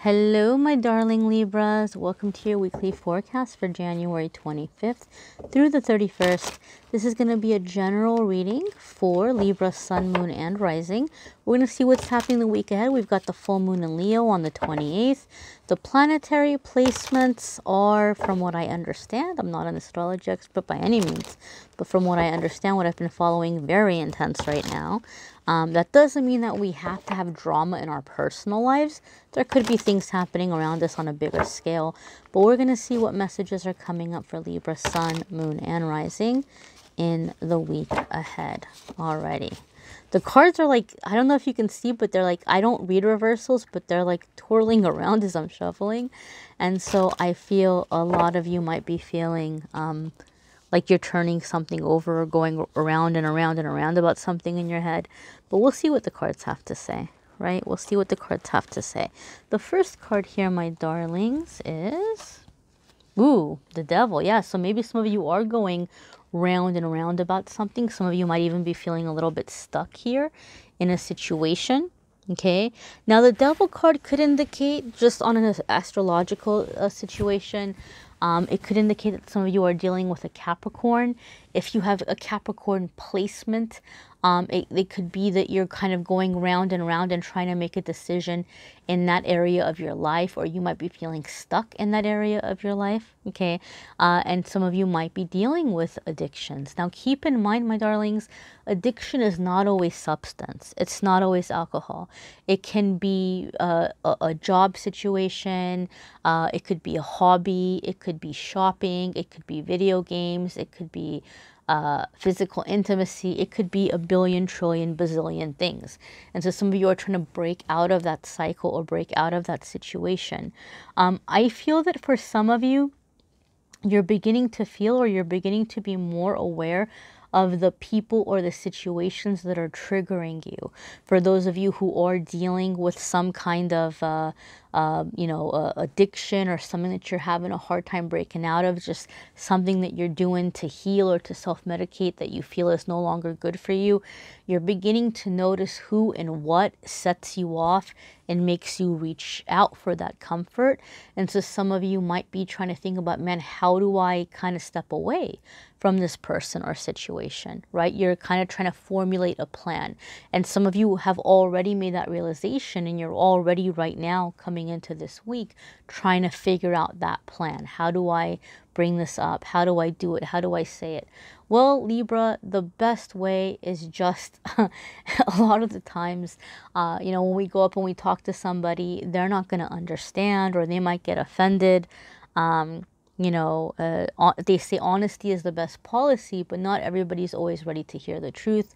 Hello, my darling Libras. Welcome to your weekly forecast for January 25th through the 31st. This is going to be a general reading for Libra, Sun, Moon, and Rising. We're going to see what's happening the week ahead. We've got the full moon in Leo on the 28th. The planetary placements are, from what I understand, I'm not an astrology expert by any means, but from what I understand, what I've been following, very intense right now. That doesn't mean that we have to have drama in our personal lives. There could be things happening around us on a bigger scale, but we're going to see what messages are coming up for Libra, Sun, Moon, and Rising in the week ahead. Alrighty. The cards are like, I don't know if you can see, but they're like, I don't read reversals, but they're like twirling around as I'm shuffling. And so I feel a lot of you might be feeling like you're turning something over or going around and around and around about something in your head. But we'll see what the cards have to say, right? We'll see what the cards have to say. The first card here, my darlings, is... Ooh, the Devil. Yeah, so maybe some of you are going round and around about something. Some of you might even be feeling a little bit stuck here in a situation. Okay, now the Devil card could indicate, just on an astrological situation, it could indicate that some of you are dealing with a Capricorn. If you have a Capricorn placement, it could be that you're kind of going round and round and trying to make a decision in that area of your life, or you might be feeling stuck in that area of your life, okay? And some of you might be dealing with addictions. Now, keep in mind, my darlings, addiction is not always substance. It's not always alcohol. It can be a job situation. It could be a hobby. It could be shopping. It could be video games. It could be physical intimacy. It could be a billion, trillion, bazillion things. And so some of you are trying to break out of that cycle or break out of that situation. I feel that for some of you, you're beginning to feel, or you're beginning to be more aware of the people or the situations that are triggering you. For those of you who are dealing with some kind of addiction, or something that you're having a hard time breaking out of, just something that you're doing to heal or to self-medicate that you feel is no longer good for you, you're beginning to notice who and what sets you off and makes you reach out for that comfort. And so some of you might be trying to think about, man, how do I kind of step away from this person or situation, right? You're kind of trying to formulate a plan. And some of you have already made that realization, and you're already right now coming into this week trying to figure out that plan. How do I bring this up? How do I do it? How do I say it? Well, Libra, the best way is just a lot of the times, when we go up and we talk to somebody, they're not going to understand, or they might get offended. They say honesty is the best policy, but not everybody's always ready to hear the truth.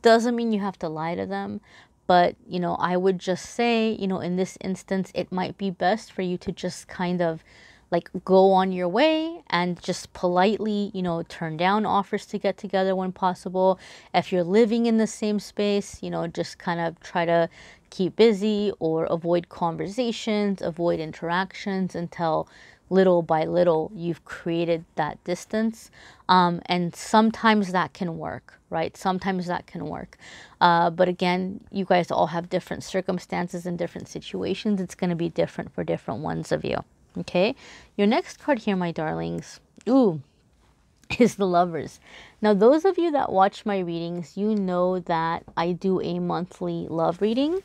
Doesn't mean you have to lie to them. But, I would just say, in this instance, it might be best for you to just kind of like go on your way and just politely, turn down offers to get together when possible. If you're living in the same space, just kind of try to keep busy or avoid conversations, avoid interactions until little by little you've created that distance. And sometimes that can work, right? Sometimes that can work. But again, you guys all have different circumstances and different situations. It's going to be different for different ones of you. Okay, your next card here, my darlings, is the Lovers. Now, those of you that watch my readings, you know that I do a monthly love reading.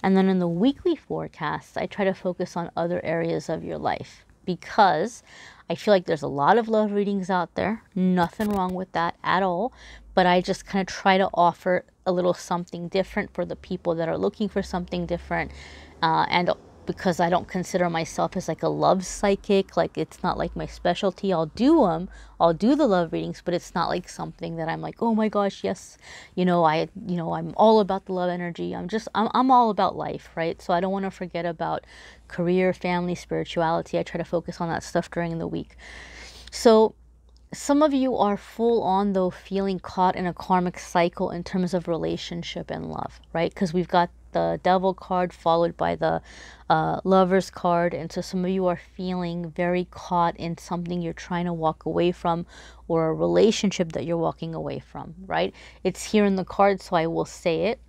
And then in the weekly forecasts, I try to focus on other areas of your life, because I feel like there's a lot of love readings out there. Nothing wrong with that at all. But I just kind of try to offer a little something different for the people that are looking for something different. And because I don't consider myself as like a love psychic, like it's not like my specialty. I'll do the love readings, but it's not like something that I'm like, oh my gosh, yes, I'm all about the love energy. I'm all about life, right? So I don't want to forget about career, family, spirituality. I try to focus on that stuff during the week. So some of you are full on, though, feeling caught in a karmic cycle in terms of relationship and love, right? Because we've got the Devil card followed by the Lovers card. And so some of you are feeling very caught in something you're trying to walk away from, or a relationship that you're walking away from, right? It's here in the card, so I will say it.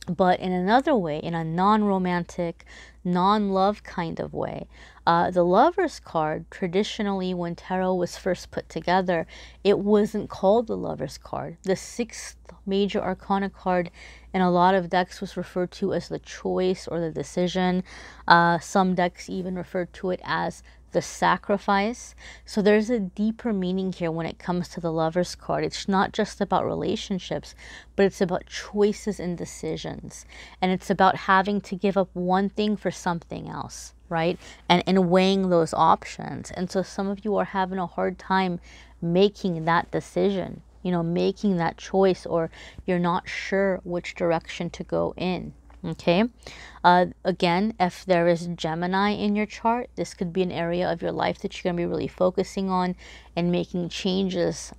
But in another way, in a non-romantic, non-love kind of way, the Lover's card, traditionally when tarot was first put together, it wasn't called the Lover's card. The sixth major arcana card in a lot of decks was referred to as the choice or the decision. Some decks even referred to it as the sacrifice. So there's a deeper meaning here when it comes to the Lover's card. It's not just about relationships, but it's about choices and decisions. And it's about having to give up one thing for something else, right? And weighing those options. And so some of you are having a hard time making that decision, you know, making that choice, or you're not sure which direction to go in. Okay. Again, if there is Gemini in your chart, this could be an area of your life that you're going to be really focusing on and making changes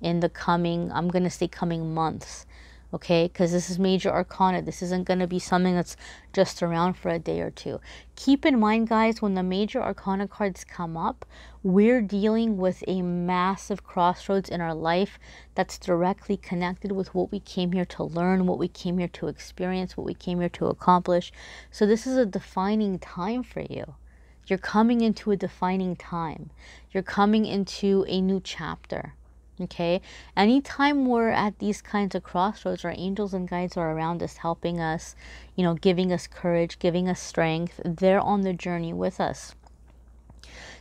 in the coming, I'm going to say coming months. Okay, because this is major arcana. This isn't going to be something that's just around for a day or two. Keep in mind, guys, when the major arcana cards come up, we're dealing with a massive crossroads in our life that's directly connected with what we came here to learn, what we came here to experience, what we came here to accomplish. So this is a defining time for you. You're coming into a defining time. You're coming into a new chapter. Okay, anytime we're at these kinds of crossroads, our angels and guides are around us, helping us, you know, giving us courage, giving us strength. They're on the journey with us.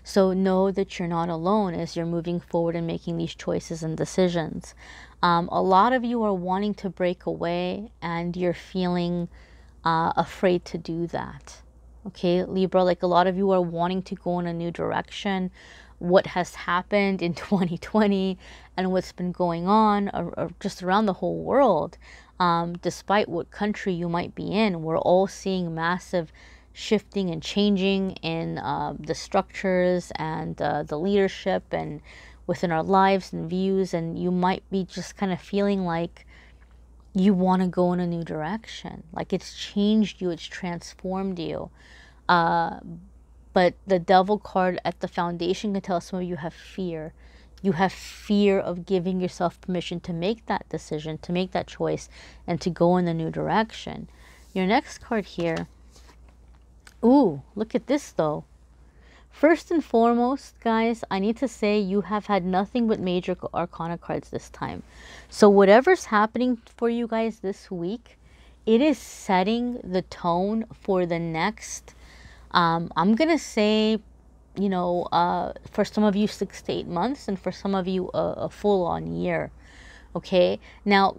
So know that you're not alone as you're moving forward and making these choices and decisions. A lot of you are wanting to break away and you're feeling afraid to do that. Okay, Libra, like a lot of you are wanting to go in a new direction. What has happened in 2020 and what's been going on or just around the whole world, despite what country you might be in, we're all seeing massive shifting and changing in the structures and the leadership and within our lives and views. And you might be just kind of feeling like you want to go in a new direction, like it's changed you, it's transformed you. But the Devil card at the foundation can tell some of you have fear. You have fear of giving yourself permission to make that decision, to make that choice, and to go in the new direction. Your next card here. Ooh, look at this though. First and foremost, guys, I need to say you have had nothing but major arcana cards this time. So whatever's happening for you guys this week, it is setting the tone for the next I'm going to say, you know, for some of you 6 to 8 months, and for some of you a full-on year. Okay, now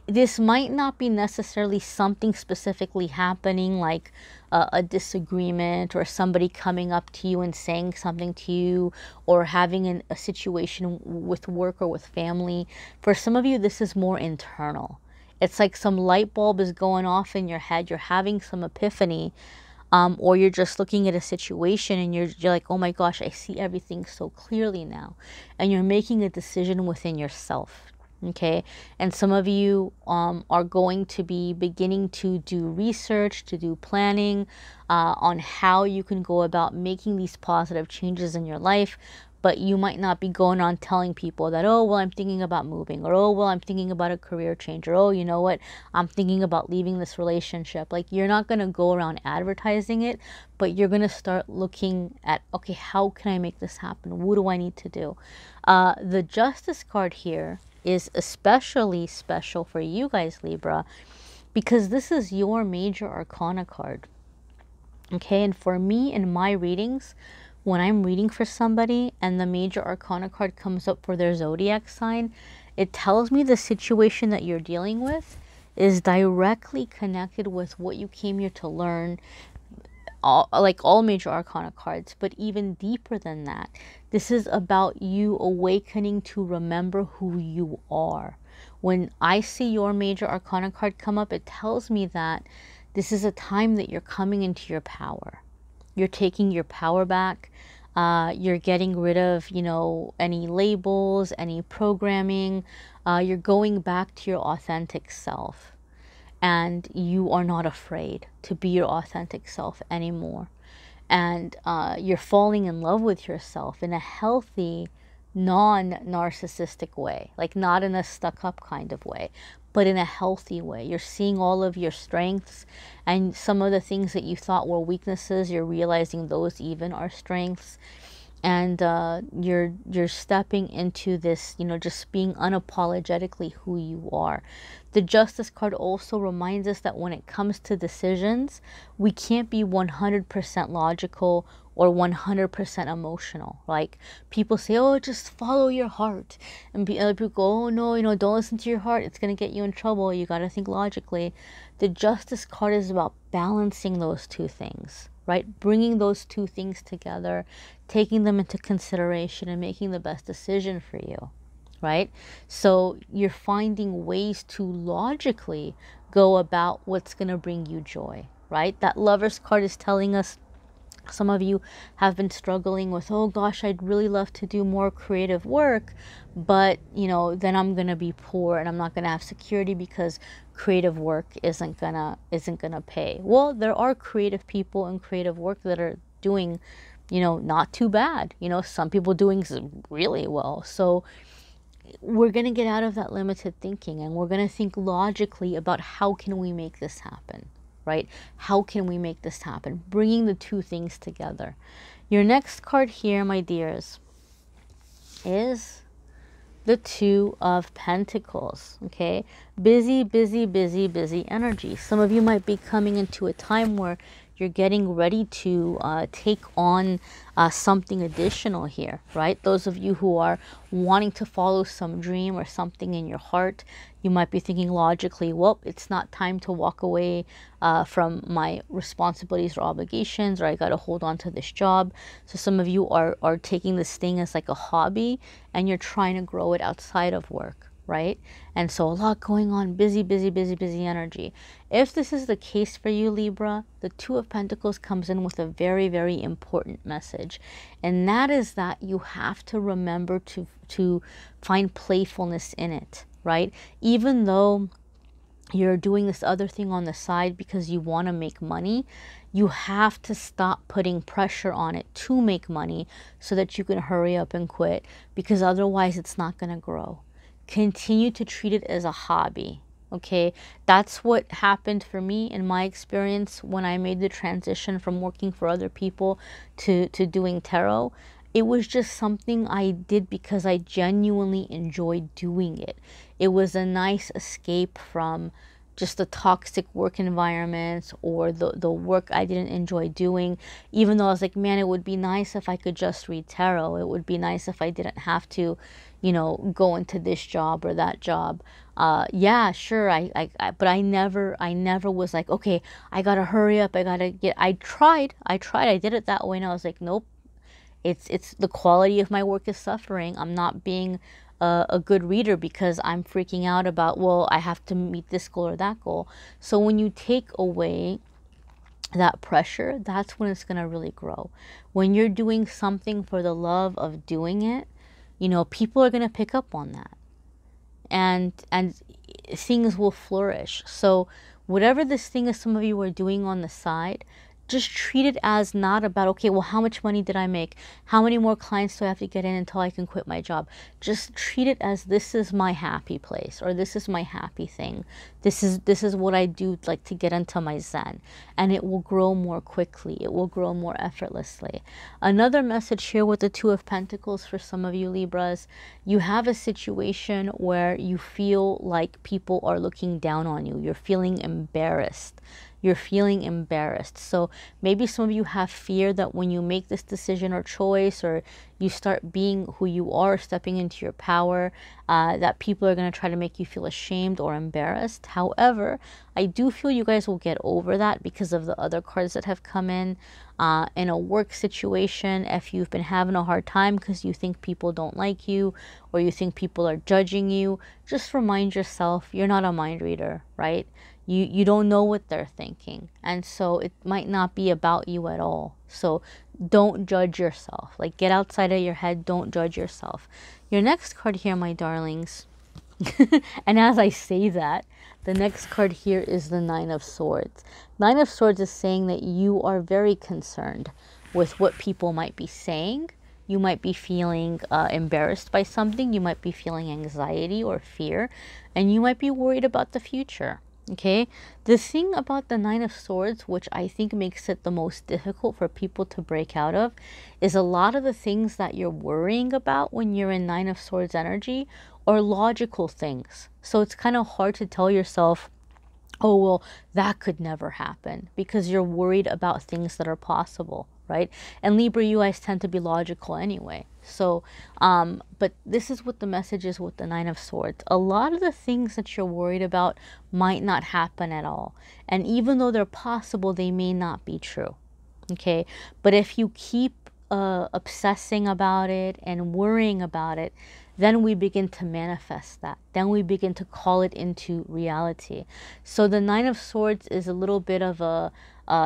this might not be necessarily something specifically happening like a disagreement or somebody coming up to you and saying something to you, or having a situation with work or with family. For some of you, this is more internal. It's like some light bulb is going off in your head. You're having some epiphany. Or you're just looking at a situation and you're like, oh my gosh, I see everything so clearly now. And you're making a decision within yourself. Okay. And some of you are going to be beginning to do research, to do planning on how you can go about making these positive changes in your life. But you might not be going on telling people that, oh, well, I'm thinking about moving, or, oh, well, I'm thinking about a career change, or, oh, you know what, I'm thinking about leaving this relationship. Like, you're not going to go around advertising it, but you're going to start looking at, okay, how can I make this happen? What do I need to do? The Justice card here is especially special for you guys, Libra, because this is your major arcana card. Okay, and for me in my readings, when I'm reading for somebody and the major arcana card comes up for their zodiac sign, it tells me the situation that you're dealing with is directly connected with what you came here to learn, like all major arcana cards, but even deeper than that. This is about you awakening to remember who you are. When I see your major arcana card come up, it tells me that this is a time that you're coming into your power. You're taking your power back. You're getting rid of, you know, any labels, any programming. You're going back to your authentic self. And you are not afraid to be your authentic self anymore. And you're falling in love with yourself in a healthy, non-narcissistic way. Like, not in a stuck-up kind of way, but in a healthy way. You're seeing all of your strengths, and some of the things that you thought were weaknesses, you're realizing those even are strengths. And you're stepping into this, you know, just being unapologetically who you are. The Justice card also reminds us that when it comes to decisions, we can't be 100% logical or 100% emotional. Like, people say, oh, just follow your heart, and other people go, oh no, you know, don't listen to your heart, it's going to get you in trouble, you got to think logically. The Justice card is about balancing those two things, right? Bringing those two things together, taking them into consideration, and making the best decision for you, right? So you're finding ways to logically go about what's going to bring you joy, right? That Lover's card is telling us some of you have been struggling with, oh gosh, I'd really love to do more creative work, but you know, then I'm gonna be poor and I'm not gonna have security because creative work isn't gonna pay. Well, there are creative people and creative work that are doing, you know, not too bad. You know, some people doing really well. So we're going to get out of that limited thinking, and we're going to think logically about how can we make this happen, right? How can we make this happen? Bringing the two things together. Your next card here, my dears, is the Two of Pentacles, okay? Busy, busy, busy, busy energy. Some of you might be coming into a time where you're getting ready to take on something additional here, right? Those of you who are wanting to follow some dream or something in your heart, you might be thinking logically, well, it's not time to walk away from my responsibilities or obligations, or I got to hold on to this job. So some of you are taking this thing as like a hobby, and you're trying to grow it outside of work, right? And so a lot going on, busy, busy, busy, busy energy. If this is the case for you, Libra, the Two of Pentacles comes in with a very, very important message. And that is that you have to remember to find playfulness in it, right? Even though you're doing this other thing on the side because you want to make money, you have to stop putting pressure on it to make money so that you can hurry up and quit, because otherwise it's not going to grow. Continue to treat it as a hobby, okay? That's what happened for me in my experience when I made the transition from working for other people to doing tarot. It was just something I did because I genuinely enjoyed doing it. It was a nice escape from just the toxic work environments or the work I didn't enjoy doing. Even though I was like, man, it would be nice if I could just read tarot. It would be nice if I didn't have to, you know, go into this job or that job. Yeah, sure. But I never was like, okay, I gotta hurry up. I tried. I did it that way, and I was like, nope. It's the quality of my work is suffering. I'm not being a good reader because I'm freaking out about, well, I have to meet this goal or that goal. So when you take away that pressure, that's when it's going to really grow. When you're doing something for the love of doing it, you know, people are going to pick up on that, and things will flourish. So whatever this thing is some of you are doing on the side, just treat it as not about, okay, well, how much money did I make? How many more clients do I have to get in until I can quit my job? Just treat it as, this is my happy place, or this is my happy thing. This is what I do, like, to get into my zen. And it will grow more quickly. It will grow more effortlessly. Another message here with the Two of Pentacles for some of you Libras, you have a situation where you feel like people are looking down on you. You're feeling embarrassed. You're feeling embarrassed. So maybe some of you have fear that when you make this decision or choice, or you start being who you are, stepping into your power, that people are going to try to make you feel ashamed or embarrassed. However, I do feel you guys will get over that because of the other cards that have come in. In a work situation, if you've been having a hard time because you think people don't like you, or you think people are judging you, just remind yourself you're not a mind reader, right? You don't know what they're thinking, and so it might not be about you at all. So don't judge yourself. Like, get outside of your head. Don't judge yourself. Your next card here, my darlings, and as I say that, the next card here is the Nine of Swords. Nine of Swords is saying that you are very concerned with what people might be saying You might be feeling embarrassed by something. You might be feeling anxiety or fear, and you might be worried about the future. Okay, the thing about the Nine of Swords, which I think makes it the most difficult for people to break out of, is a lot of the things that you're worrying about when you're in Nine of Swords energy are logical things. So it's kind of hard to tell yourself, oh, well, that could never happen, because you're worried about things that are possible, right? And Libra, you guys tend to be logical anyway. So, but this is what the message is with the Nine of Swords. A lot of the things that you're worried about might not happen at all. And even though they're possible, they may not be true. Okay? But if you keep obsessing about it and worrying about it, then we begin to manifest that. Then we begin to call it into reality. So the Nine of Swords is a little bit of a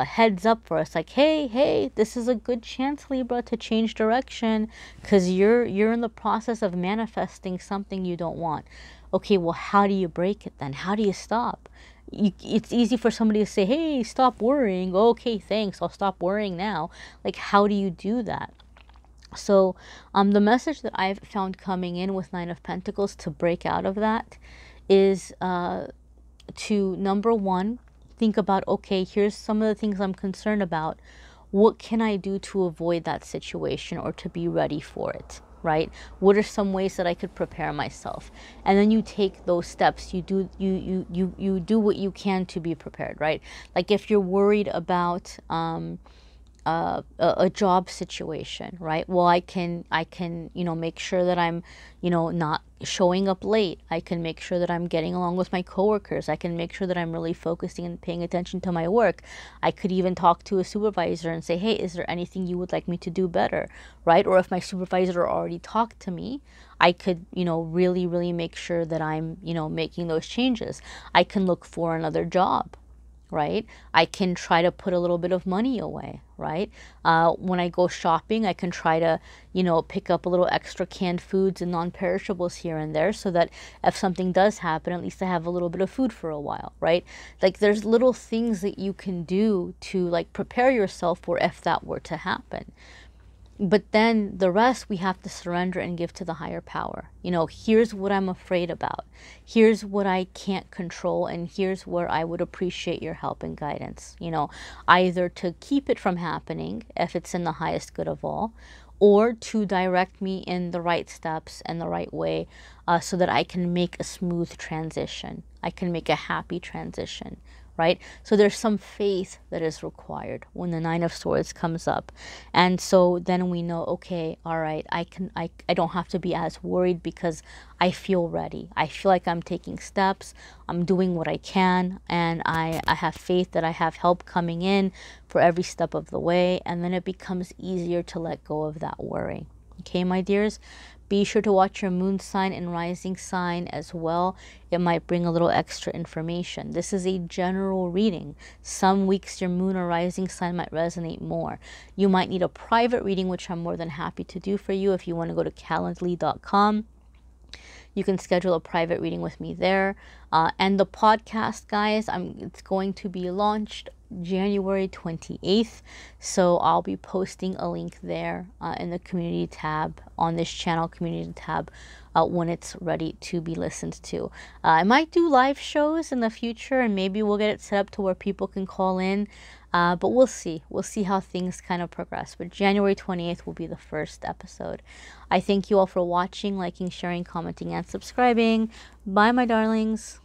heads up for us, like, hey, this is a good chance, Libra, to change direction, because you're in the process of manifesting something you don't want. Okay, well, how do you break it then? How do you stop? It's easy for somebody to say, hey, stop worrying. Okay, thanks, I'll stop worrying now. Like, how do you do that? So the message that I've found coming in with Nine of Pentacles to break out of that is to, number one, think about, okay, here's some of the things I'm concerned about. What can I do to avoid that situation or to be ready for it, right? What are some ways that I could prepare myself? And then you take those steps. You do what you can to be prepared, right? Like if you're worried about a job situation, right? Well, I can, make sure that I'm, not showing up late. I can make sure that I'm getting along with my coworkers. I can make sure that I'm really focusing and paying attention to my work. I could even talk to a supervisor and say, hey, is there anything you would like me to do better, right? Or if my supervisor already talked to me, I could, really, really make sure that I'm, making those changes. I can look for another job, right? I can try to put a little bit of money away, right? When I go shopping, I can try to, pick up a little extra canned foods and non-perishables here and there, so that if something does happen, at least I have a little bit of food for a while, right? Like there's little things that you can do to like prepare yourself for if that were to happen. But then the rest we have to surrender and give to the higher power. Here's what I'm afraid about. Here's what I can't control. And here's where I would appreciate your help and guidance. Either to keep it from happening if it's in the highest good of all, or to direct me in the right steps and the right way so that I can make a smooth transition. I can make a happy transition. Right? So there's some faith that is required when the Nine of Swords comes up. And so then we know, okay, all right, I don't have to be as worried because I feel ready. I feel like I'm taking steps, I'm doing what I can, and I have faith that I have help coming in for every step of the way, and then it becomes easier to let go of that worry. Okay, my dears? Be sure to watch your moon sign and rising sign as well. It might bring a little extra information. This is a general reading. Some weeks your moon or rising sign might resonate more. You might need a private reading, which I'm more than happy to do for you. If you want to go to calendly.com, you can schedule a private reading with me there. And the podcast, guys, it's going to be launched January 28th. So I'll be posting a link there in the community tab, on this channel community tab, when it's ready to be listened to. I might do live shows in the future, and maybe we'll get it set up to where people can call in. But we'll see. We'll see how things kind of progress. But January 28th will be the first episode. I thank you all for watching, liking, sharing, commenting, and subscribing. Bye, my darlings.